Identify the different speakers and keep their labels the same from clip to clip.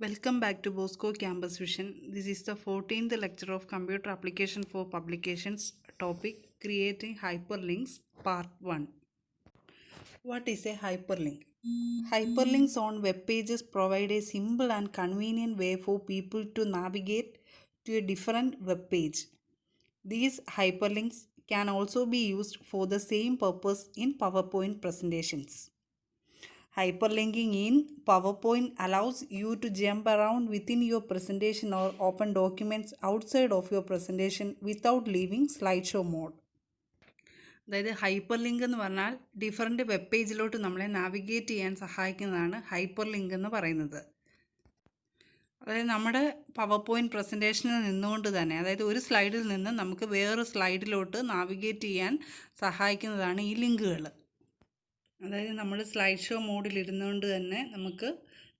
Speaker 1: Welcome back to Bosco Campus Vision. This is the 14th lecture of Computer Application for Publications topic Creating Hyperlinks Part 1. What is a hyperlink? Hyperlinks on web pages provide a simple and convenient way for people to navigate to a different web page. These hyperlinks can also be used for the same purpose in PowerPoint presentations. Hyperlinking in PowerPoint allows you to jump around within your presentation or open documents outside of your presentation without leaving slideshow mode. അതായത് hyper link എന്ന് പറഞ്ഞാൽ different web പേജിലോട്ട് നമ്മളെ navigate ചെയ്യാൻ സഹായിക്കുന്നതാണ് hyper link എന്ന് പറയുന്നത്. അതായത് നമ്മുടെ പവർ പോയിൻറ്റ് പ്രസൻറ്റേഷനിൽ നിന്നുകൊണ്ട് തന്നെ, അതായത് ഒരു സ്ലൈഡിൽ നിന്ന് നമുക്ക് വേറൊരു സ്ലൈഡിലോട്ട് നാവിഗേറ്റ് ചെയ്യാൻ സഹായിക്കുന്നതാണ് ഈ ലിങ്കുകൾ. അതായത് നമ്മൾ സ്ലൈഡ് ഷോ മോഡിൽ ഇരുന്നുകൊണ്ട് തന്നെ നമുക്ക്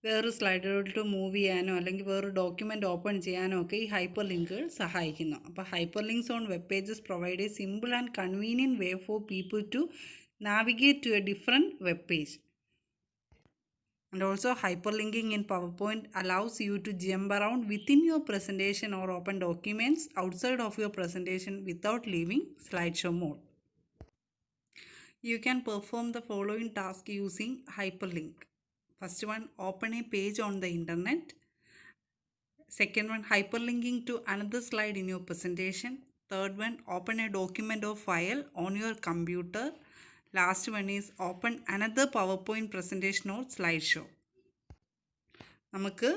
Speaker 1: വേറൊരു സ്ലൈഡിലോട്ട് മൂവ് ചെയ്യാനോ അല്ലെങ്കിൽ വേറൊരു ഡോക്യുമെൻ്റ് ഓപ്പൺ ചെയ്യാനോ ഒക്കെ ഈ ഹൈപ്പർ ലിങ്കുകൾ സഹായിക്കുന്നു. അപ്പോൾ hyperlinks on web pages provide a simple and convenient way for people to navigate to a different web page. And also hyperlinking in PowerPoint allows you to jump around within your presentation or open documents outside of your presentation without leaving slideshow mode. You can perform the following task using hyperlink. First one, open a page on the internet. Second one, hyperlinking to another slide in your presentation. Third one, open a document or file on your computer. Last one is open another PowerPoint presentation or slideshow. നമുക്ക്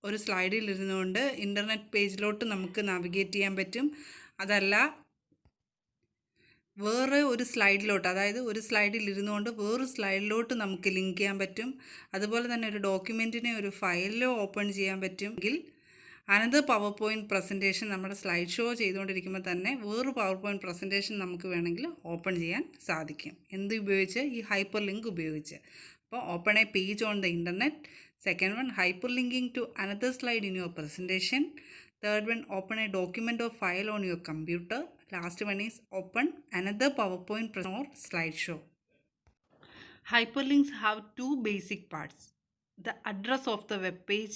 Speaker 1: ഒരു സ്ലൈഡിൽ ഇരുന്നുകൊണ്ട് internet പേജിലോട്ട് നമുക്ക് navigate ചെയ്യാൻ പറ്റും. അതല്ല വേറെ ഒരു സ്ലൈഡിലോട്ട്, അതായത് ഒരു സ്ലൈഡിൽ ഇരുന്നുകൊണ്ട് വേറൊരു സ്ലൈഡിലോട്ട് നമുക്ക് ലിങ്ക് ചെയ്യാൻ പറ്റും. അതുപോലെ തന്നെ ഒരു ഡോക്യുമെൻറ്റിനെ ഒരു ഫയലിലോ ഓപ്പൺ ചെയ്യാൻ പറ്റുമെങ്കിൽ അനദർ പവർ പോയിൻറ്റ് പ്രസൻറ്റേഷൻ നമ്മുടെ സ്ലൈഡ് ഷോ ചെയ്തുകൊണ്ടിരിക്കുമ്പോൾ തന്നെ വേറൊരു പവർ പോയിൻറ്റ് പ്രസൻറ്റേഷൻ നമുക്ക് വേണമെങ്കിൽ ഓപ്പൺ ചെയ്യാൻ സാധിക്കും. എന്ത് ഉപയോഗിച്ച്? ഈ ഹൈപ്പർ ലിങ്ക് ഉപയോഗിച്ച്. അപ്പോൾ open a page on the internet. Second one, hyperlinking to another slide in your presentation. Third one, open a document or file on your computer. Last one is open another PowerPoint or slideshow. Hyperlinks have two basic parts: the address of the web page,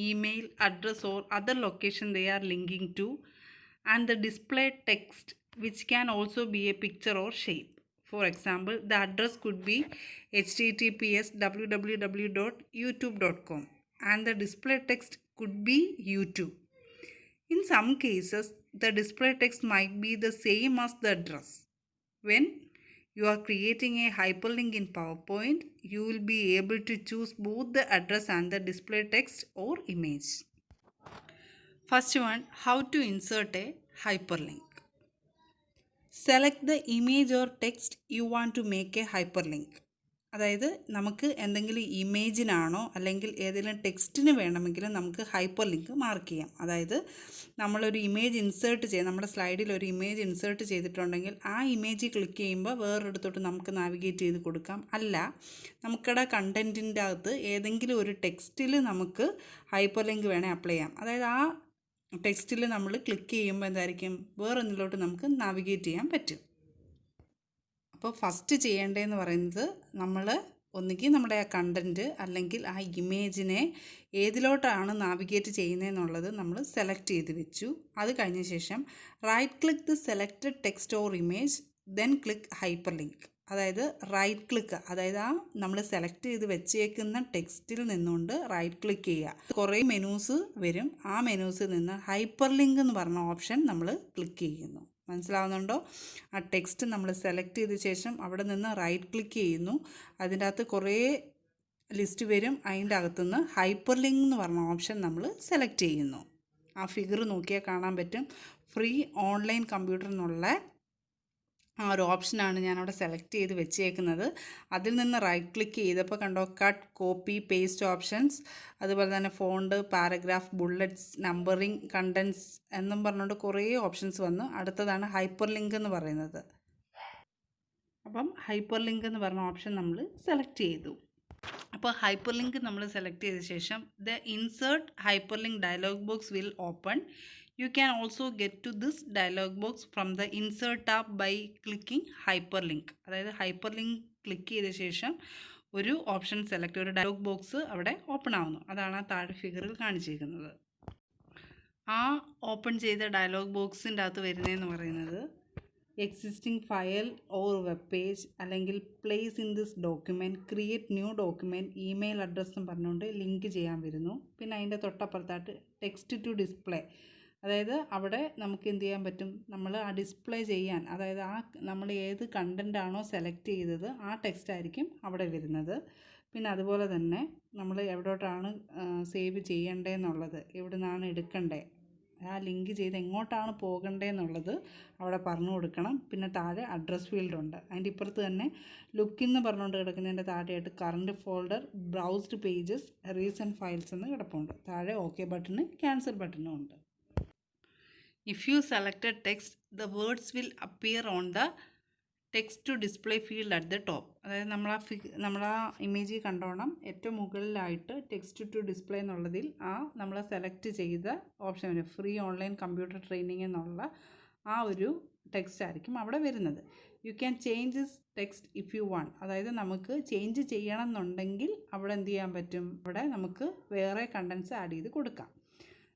Speaker 1: email address or other location they are linking to, and the display text, which can also be a picture or shape. For example, the address could be https://www.youtube.com and the display text could be YouTube. In some cases, the display text might be the same as the address. When you are creating a hyperlink in PowerPoint, you will be able to choose both the address and the display text or image. First one, how to insert a hyperlink. Select the image or text you want to make a hyperlink. അതായത് നമുക്ക് എന്തെങ്കിലും ഇമേജിനാണോ അല്ലെങ്കിൽ ഏതെങ്കിലും ടെക്സ്റ്റിന് വേണമെങ്കിലും നമുക്ക് hyper link mark ചെയ്യാം. അതായത് നമ്മളൊരു ഇമേജ് ഇൻസേർട്ട് ചെയ്യാം, നമ്മുടെ സ്ലൈഡിൽ ഒരു ഇമേജ് ഇൻസേർട്ട് ചെയ്തിട്ടുണ്ടെങ്കിൽ ആ ഇമേജ് ക്ലിക്ക് ചെയ്യുമ്പോൾ വേറൊരിടത്തോട്ട് നമുക്ക് നാവിഗേറ്റ് ചെയ്ത് കൊടുക്കാം. അല്ല, നമുക്കിടെ കണ്ടൻറ്റിൻ്റെ അകത്ത് ഏതെങ്കിലും ഒരു ടെക്സ്റ്റിൽ നമുക്ക് ഹൈപ്പർ ലിങ്ക് വേണേൽ അപ്ലൈ ചെയ്യാം. അതായത് ആ ടെക്സ്റ്റിൽ നമ്മൾ ക്ലിക്ക് ചെയ്യുമ്പോൾ എന്തായിരിക്കും, വേറൊന്നിലോട്ട് നമുക്ക് നാവിഗേറ്റ് ചെയ്യാൻ പറ്റും. അപ്പോൾ ഫസ്റ്റ് ചെയ്യേണ്ടതെന്ന് പറയുന്നത് നമ്മൾ ഒന്നുകിൽ നമ്മുടെ ആ കണ്ടൻറ്റ് അല്ലെങ്കിൽ ആ ഇമേജിനെ ഏതിലോട്ടാണ് നാവിഗേറ്റ് ചെയ്യുന്നതെന്നുള്ളത് നമ്മൾ സെലക്ട് ചെയ്ത് വെച്ചു. അത് കഴിഞ്ഞ ശേഷം right click the selected text or image, then click hyperlink. അതായത് റൈറ്റ് ക്ലിക്ക്, അതായത് ആ നമ്മൾ സെലക്ട് ചെയ്ത് വെച്ചേക്കുന്ന ടെക്സ്റ്റിൽ നിന്നുകൊണ്ട് റൈറ്റ് ക്ലിക്ക് ചെയ്യുക. കുറേ മെനൂസ് വരും. ആ മെനൂസിൽ നിന്ന് ഹൈപ്പർ ലിങ്ക് എന്ന് പറഞ്ഞ ഓപ്ഷൻ നമ്മൾ ക്ലിക്ക് ചെയ്യുന്നു. മനസ്സിലാവുന്നുണ്ടോ? ആ ടെക്സ്റ്റ് നമ്മൾ സെലക്ട് ചെയ്ത ശേഷം അവിടെ നിന്ന് റൈറ്റ് ക്ലിക്ക് ചെയ്യുന്നു. അതിൻ്റെ അകത്ത് കുറേ ലിസ്റ്റ് വരും. അതിൻ്റെ അകത്തുനിന്ന് ഹൈപ്പർ ലിങ്ക് എന്ന് പറഞ്ഞ ഓപ്ഷൻ നമ്മൾ സെലക്ട് ചെയ്യുന്നു. ആ ഫിഗർ നോക്കിയാൽ കാണാൻ പറ്റും. ഫ്രീ ഓൺലൈൻ കമ്പ്യൂട്ടർ എന്നുള്ള ആ ഒരു ഓപ്ഷനാണ് ഞാനവിടെ സെലക്ട് ചെയ്ത് വെച്ചേക്കുന്നത്. അതിൽ നിന്ന് റൈറ്റ് ക്ലിക്ക് ചെയ്തപ്പോൾ കണ്ടോ, കട്ട്, കോപ്പി, പേസ്റ്റ് ഓപ്ഷൻസ്, അതുപോലെ തന്നെ font, paragraph, bullets, numbering, contents എന്നും പറഞ്ഞുകൊണ്ട് കുറേ ഓപ്ഷൻസ് വന്നു. അടുത്തതാണ് ഹൈപ്പർ ലിങ്ക് എന്ന് പറയുന്നത്. അപ്പം ഹൈപ്പർ ലിങ്ക് എന്ന് പറഞ്ഞ ഓപ്ഷൻ നമ്മൾ സെലക്ട് ചെയ്തു. അപ്പോൾ ഹൈപ്പർ ലിങ്ക് നമ്മൾ സെലക്ട് ചെയ്ത ശേഷം the insert hyper link dialogue box will open. You can also get to this dialog box from the insert tab by clicking hyperlink. അതായത് ഹൈപ്പർ ലിങ്ക് ക്ലിക്ക് ചെയ്ത ശേഷം ഒരു ഓപ്ഷൻ സെലക്ട്, ഒരു dialogue box അവിടെ open ആവുന്നു. അതാണ് ആ താഴെ ഫിഗറിൽ കാണിച്ചിരിക്കുന്നത്. ആ ഓപ്പൺ ചെയ്ത ഡയലോഗ് ബോക്സിൻ്റെ അകത്ത് വരുന്നതെന്ന് പറയുന്നത് existing file or web page, അല്ലെങ്കിൽ place in this document, create new document, email address എന്ന് പറഞ്ഞുകൊണ്ട് ലിങ്ക് ചെയ്യാൻ വരുന്നു. പിന്നെ അതിൻ്റെ തൊട്ടപ്പുറത്തായിട്ട് ടെക്സ്റ്റ് ടു ഡിസ്പ്ലേ, അതായത് അവിടെ നമുക്ക് എന്ത് ചെയ്യാൻ പറ്റും, നമ്മൾ ആ ഡിസ്പ്ലേ ചെയ്യാൻ, അതായത് ആ നമ്മൾ ഏത് കണ്ടൻ്റ് ആണോ സെലക്ട് ചെയ്തത് ആ ടെക്സ്റ്റ് ആയിരിക്കും അവിടെ വരുന്നത്. പിന്നെ അതുപോലെ തന്നെ നമ്മൾ എവിടോട്ടാണ് സേവ് ചെയ്യേണ്ടതെന്നുള്ളത്, എവിടെ നിന്നാണ് എടുക്കേണ്ടത്, ആ ലിങ്ക് ചെയ്ത് എങ്ങോട്ടാണ് പോകേണ്ടതെന്നുള്ളത് അവിടെ പറഞ്ഞു കൊടുക്കണം. പിന്നെ താഴെ അഡ്രസ് ഫീൽഡ് ഉണ്ട്. അതിൻ്റെ ഇപ്പുറത്ത് തന്നെ ലുക്ക് എന്ന് പറഞ്ഞുകൊണ്ട് കിടക്കുന്നതിൻ്റെ താഴെയായിട്ട് current folder, browsed pages, recent files എന്ന് കിടപ്പുണ്ട്. താഴെ ഓക്കെ ബട്ടണ്, ക്യാൻസൽ ബട്ടണും ഉണ്ട്. If you selected text, the words will appear on the text to display field at the top. അതായത് നമ്മൾ ആ ഇമേജിൽ കണ്ടോണം, ഏറ്റവും മുകളിലായിട്ട് ടെക്സ്റ്റ് ടു ഡിസ്പ്ലേ എന്നുള്ളതിൽ നമ്മൾ സെലക്ട് ചെയ്ത ഓപ്ഷൻ വരും. ഫ്രീ ഓൺലൈൻ കമ്പ്യൂട്ടർ ട്രെയിനിങ് എന്നുള്ള ആ ഒരു ടെക്സ്റ്റ് ആയിരിക്കും അവിടെ വരുന്നത്. You can change this text if you want. അതായത് നമുക്ക് ചേഞ്ച് ചെയ്യണം എന്നുണ്ടെങ്കിൽ അവിടെ എന്ത് ചെയ്യാൻ പറ്റും, അവിടെ നമുക്ക് വേറെ കണ്ടൻസ് ആഡ് ചെയ്ത് കൊടുക്കാം.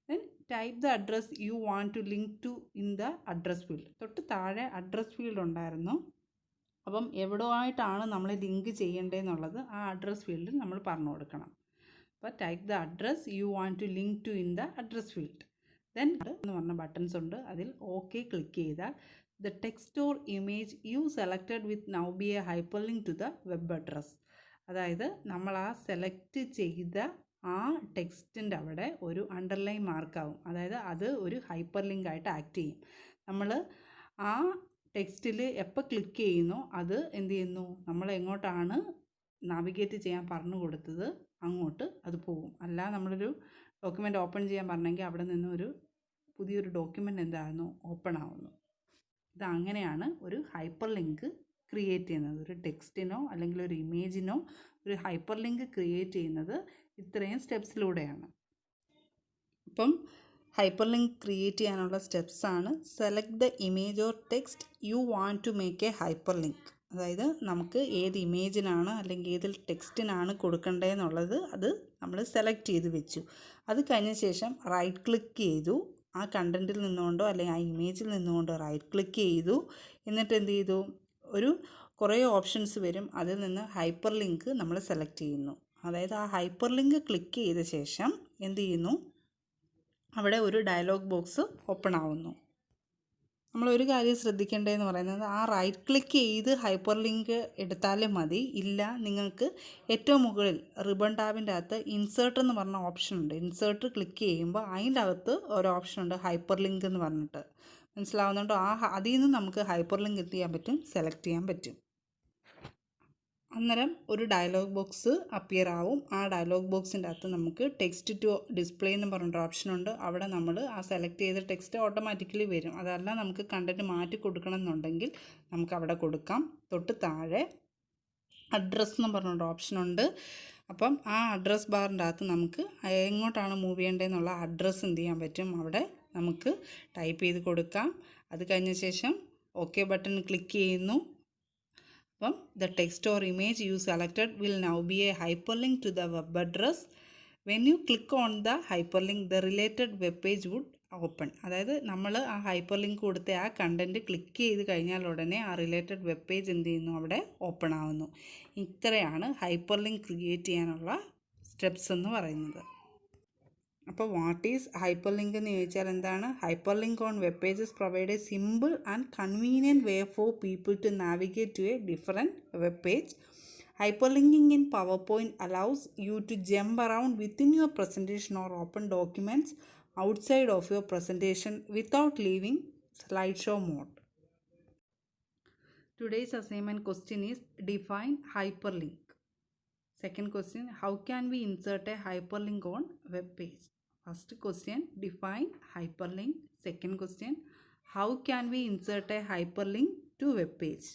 Speaker 1: Then type the address you want to link to in the address field. തൊട്ട് താഴെ അഡ്രസ് ഫീൽഡ് ഉണ്ടായിരുന്നു. അപ്പം എവിടെ ആയിട്ടാണ് നമ്മൾ ലിങ്ക് ചെയ്യേണ്ടതെന്നുള്ളത് ആ അഡ്രസ് ഫീൽഡിൽ നമ്മൾ പറഞ്ഞു കൊടുക്കണം. അപ്പോൾ type the address you want to link to in the address field. Then എന്ന് പറഞ്ഞ ബട്ടൺസ് ഉണ്ട്, അതിൽ ഓക്കെ ക്ലിക്ക് ചെയ്താൽ the text or image you selected with now be a hyperlink to the web address. അതായത് നമ്മൾ ആ select ചെയ്ത ആ ടെക്സ്റ്റിൻ്റെ അവിടെ ഒരു അണ്ടർലൈൻ മാർക്കാവും. അതായത് അത് ഒരു ഹൈപ്പർ ലിങ്ക് ആയിട്ട് ആക്ട് ചെയ്യും. നമ്മൾ ആ ടെക്സ്റ്റിൽ എപ്പോൾ ക്ലിക്ക് ചെയ്യുന്നോ അത് എന്ത് ചെയ്യുന്നു, നമ്മൾ എങ്ങോട്ടാണ് നാവിഗേറ്റ് ചെയ്യാൻ പറഞ്ഞു കൊടുത്തത് അങ്ങോട്ട് അത് പോകും. അല്ല നമ്മളൊരു ഡോക്യുമെൻ്റ് ഓപ്പൺ ചെയ്യാൻ പറഞ്ഞെങ്കിൽ അവിടെ നിന്ന് ഒരു പുതിയൊരു ഡോക്യുമെൻ്റ് എന്താകുന്നു, ഓപ്പൺ ആവുന്നു. ഇതങ്ങനെയാണ് ഒരു ഹൈപ്പർ ലിങ്ക് ക്രിയേറ്റ് ചെയ്യുന്നത്. ഒരു ടെക്സ്റ്റിനോ അല്ലെങ്കിൽ ഒരു ഇമേജിനോ ഒരു ഹൈപ്പർ ലിങ്ക് ക്രിയേറ്റ് ചെയ്യുന്നത് ഇത്രയും സ്റ്റെപ്സിലൂടെയാണ്. അപ്പം ഹൈപ്പർ ലിങ്ക് ക്രിയേറ്റ് ചെയ്യാനുള്ള സ്റ്റെപ്സാണ്: select the image or text you want to make a hyperlink. അതായത് നമുക്ക് ഏത് ഇമേജിനാണ് അല്ലെങ്കിൽ ഏത് ടെക്സ്റ്റിനാണ് കൊടുക്കേണ്ടതെന്നുള്ളത് അത് നമ്മൾ സെലക്ട് ചെയ്ത് വെച്ചു. അത് കഴിഞ്ഞ ശേഷം റൈറ്റ് ക്ലിക്ക് ചെയ്തു, ആ കണ്ടൻറ്റിൽ നിന്നുകൊണ്ടോ അല്ലെങ്കിൽ ആ ഇമേജിൽ നിന്നുകൊണ്ടോ റൈറ്റ് ക്ലിക്ക് ചെയ്തു. എന്നിട്ട് എന്ത് ചെയ്തു, കുറേ ഓപ്ഷൻസ് വരും, അതിൽ നിന്ന് ഹൈപ്പർ ലിങ്ക് നമ്മൾ സെലക്ട് ചെയ്യുന്നു. അതായത് ആ ഹൈപ്പർ ലിങ്ക് ക്ലിക്ക് ചെയ്ത ശേഷം എന്ത് ചെയ്യുന്നു, അവിടെ ഒരു ഡയലോഗ് ബോക്സ് ഓപ്പൺ ആവുന്നു. നമ്മളൊരു കാര്യം ശ്രദ്ധിക്കേണ്ടതെന്ന് പറയുന്നത്, ആ റൈറ്റ് ക്ലിക്ക് ചെയ്ത് ഹൈപ്പർ ലിങ്ക് എടുത്താലും മതി. ഇല്ല, നിങ്ങൾക്ക് ഏറ്റവും മുകളിൽ റിബൺ ടാബിൻ്റെ അകത്ത് ഇൻസേർട്ട് എന്ന് പറഞ്ഞ ഓപ്ഷൻ ഉണ്ട്. ഇൻസേർട്ട് ക്ലിക്ക് ചെയ്യുമ്പോൾ അതിൻ്റെ അകത്ത് ഒരു ഓപ്ഷൻ ഉണ്ട്, ഹൈപ്പർ ലിങ്ക് എന്ന് പറഞ്ഞിട്ട്. മനസ്സിലാവുന്നുണ്ടോ? അതിൽ നിന്ന് നമുക്ക് ഹൈപ്പർ ലിങ്ക് എന്ത് ചെയ്യാൻ പറ്റും, സെലക്ട് ചെയ്യാൻ പറ്റും. അന്നേരം ഒരു ഡയലോഗ് ബോക്സ് അപ്പിയർ ആവും. ആ ഡയലോഗ് ബോക്സിൻ്റെ അകത്ത് നമുക്ക് ടെക്സ്റ്റ് ടു ഡിസ്പ്ലേ എന്ന് പറഞ്ഞൊരു ഓപ്ഷനുണ്ട്. അവിടെ നമ്മൾ ആ സെലക്ട് ചെയ്ത ടെക്സ്റ്റ് ഓട്ടോമാറ്റിക്കലി വരും. അതല്ല നമുക്ക് കണ്ടൻറ്റ് മാറ്റി കൊടുക്കണം എന്നുണ്ടെങ്കിൽ നമുക്ക് അവിടെ കൊടുക്കാം. തൊട്ട് താഴെ അഡ്രസ്സ് എന്ന് പറഞ്ഞൊരു ഓപ്ഷനുണ്ട്. അപ്പം ആ അഡ്രസ് ബാറിൻ്റെ അകത്ത് നമുക്ക് എങ്ങോട്ടാണ് മൂവ് ചെയ്യേണ്ടതെന്നുള്ള അഡ്രസ്സ് എന്ത് ചെയ്യാൻ പറ്റും, അവിടെ നമുക്ക് ടൈപ്പ് ചെയ്ത് കൊടുക്കാം. അത് കഴിഞ്ഞ ശേഷം ഓക്കെ ബട്ടൺ ക്ലിക്ക് ചെയ്യുന്നു. അപ്പം the text or image you selected will now be a hyperlink to the web address. When you click on the hyperlink, the related web page would open. അതായത് നമ്മൾ ആ ഹൈപ്പർ ലിങ്ക് കൊടുത്ത ആ content click ചെയ്ത് കഴിഞ്ഞാൽ ഉടനെ ആ related web page എന്ത് ചെയ്യുന്നു, അവിടെ ഓപ്പൺ ആവുന്നു. ഇത്രയാണ് ഹൈപ്പർ ലിങ്ക് ക്രിയേറ്റ് ചെയ്യാനുള്ള സ്റ്റെപ്സ് എന്ന് പറയുന്നത്. അപ്പോൾ വാട്ട് ഈസ് ഹൈപ്പർ ലിങ്ക് എന്ന് ചോദിച്ചാൽ എന്താണ്? Hyperlink on web pages provide a simple and convenient way for people to navigate to a different web page. Hyperlinking in PowerPoint allows you to jump around within your presentation or open documents outside of your presentation without leaving slideshow mode. Today's assignment question is define hyperlink. Second question, how can we insert a hyperlink on web page? First question, define hyperlink. Second question, how can we insert a hyperlink to web page?